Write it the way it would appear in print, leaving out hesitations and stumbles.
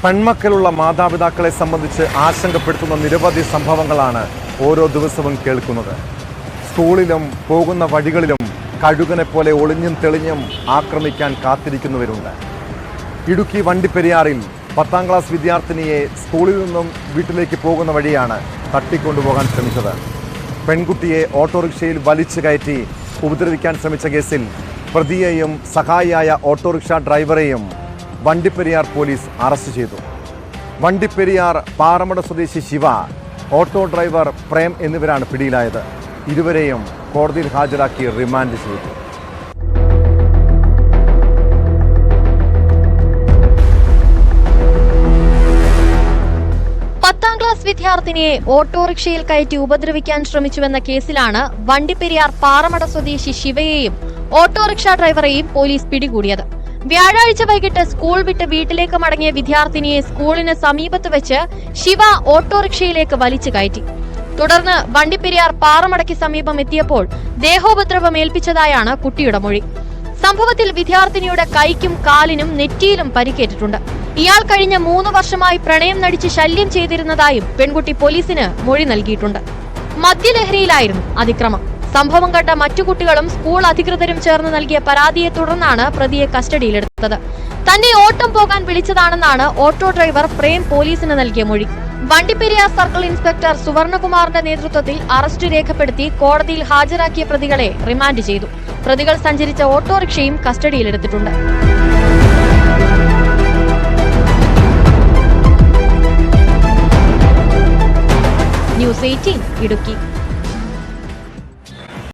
പെൺമക്കളുള്ള മാതാപിതാക്കളെ സംബന്ധിച്ച് ആശങ്കപ്പെടുത്തുന്ന നിരവധി സംഭവങ്ങളാണ് ഓരോ ദിവസവും കേൾക്കുന്നത്. സ്കൂളിലും പോകുന്ന വഴികളിലും കഴുകനെ പോലെ ഒളിഞ്ഞും തെളിഞ്ഞും ആക്രമിക്കാൻ കാത്തിരിക്കുന്നവരുണ്ട്. ഇടുക്കി വണ്ടിപ്പെരിയാറിൽ 10ാം ക്ലാസ് വിദ്യാർത്ഥിനിയെ സ്കൂളിൽ നിന്നും വീട്ടിലേക്ക് പോകുന്ന വഴിയാണ് തട്ടിക്കൊണ്ടുപോകാൻ ശ്രമിച്ചത്. പെൺകുട്ടിയെ ഓട്ടോറിക്ഷയിൽ വലിച്ചു കയറ്റി ഉപദ്രവിക്കാൻ ശ്രമിച്ച കേസിൽ പ്രതിയെയും സഹായിയായ ഓട്ടോറിക്ഷ ഡ്രൈവറെയും വണ്ടിപ്പെരിയാർ പോലീസ് അറസ്റ്റ് ചെയ്തു. വണ്ടിപ്പെരിയാർ പാറമട സ്വദേശി ശിവ, ഓട്ടോ ഡ്രൈവർ പ്രേം എന്നിവരാണ് പിടിയിലായത്. ഇരുവരെയും കോടതിയിൽ ഹാജരാക്കി റിമാൻഡ് ചെയ്തു. വിദ്യാർത്ഥിനിയെ ഓട്ടോറിക്ഷയിൽ കയറ്റി ഉപദ്രവിക്കാൻ ശ്രമിച്ചുവെന്ന കേസിലാണ് വണ്ടിപ്പെരിയാർ പാറമട സ്വദേശി ശിവയെയും ഓട്ടോറിക്ഷ ഡ്രൈവറെയും പോലീസ് പിടികൂടിയത്. വ്യാഴാഴ്ച വൈകിട്ട് സ്കൂൾ വിട്ട് വീട്ടിലേക്ക് മടങ്ങിയ വിദ്യാർത്ഥിനിയെ സ്കൂളിന് സമീപത്ത് വെച്ച് ശിവ ഓട്ടോറിക്ഷയിലേക്ക് വലിച്ചു കയറ്റി. തുടർന്ന് വണ്ടിപ്പെരിയാർ പാറമടയ്ക്ക് സമീപം എത്തിയപ്പോൾ ദേഹോപദ്രവം ഏൽപ്പിച്ചതായാണ് കുട്ടിയുടെ മൊഴി. സംഭവത്തിൽ വിദ്യാർത്ഥിനിയുടെ കൈക്കും കാലിനും നെറ്റിയിലും പരിക്കേറ്റിട്ടുണ്ട്. ഇയാൾ കഴിഞ്ഞ 3 വർഷമായി പ്രണയം നടിച്ച് ശല്യം ചെയ്തിരുന്നതായും പെൺകുട്ടി പോലീസിന് മൊഴി നൽകിയിട്ടുണ്ട്. മദ്യലഹരിയിലായിരുന്നു അതിക്രമം. സംഭവം കണ്ട മറ്റു കുട്ടികളും സ്കൂൾ അധികൃതരും ചേർന്ന് നൽകിയ പരാതിയെ തുടർന്നാണ് പ്രതിയെ കസ്റ്റഡിയിലെടുത്തത്. തന്നെ ഓട്ടം പോകാൻ വിളിച്ചതാണെന്നാണ് ഓട്ടോ ഡ്രൈവർ പ്രേം പോലീസിന് നൽകിയ മൊഴി. വണ്ടിപ്പെരിയാർ സർക്കിൾ ഇൻസ്പെക്ടർ സുവർണകുമാറിന്റെ നേതൃത്വത്തിൽ അറസ്റ്റ് രേഖപ്പെടുത്തി കോടതിയിൽ ഹാജരാക്കിയ പ്രതികളെ റിമാൻഡ് ചെയ്തു. പ്രതികൾ സഞ്ചരിച്ച ഓട്ടോറിക്ഷയും കസ്റ്റഡിയിലെടുത്തിട്ടുണ്ട്. ന്യൂസ് 18 ഇടുക്കി.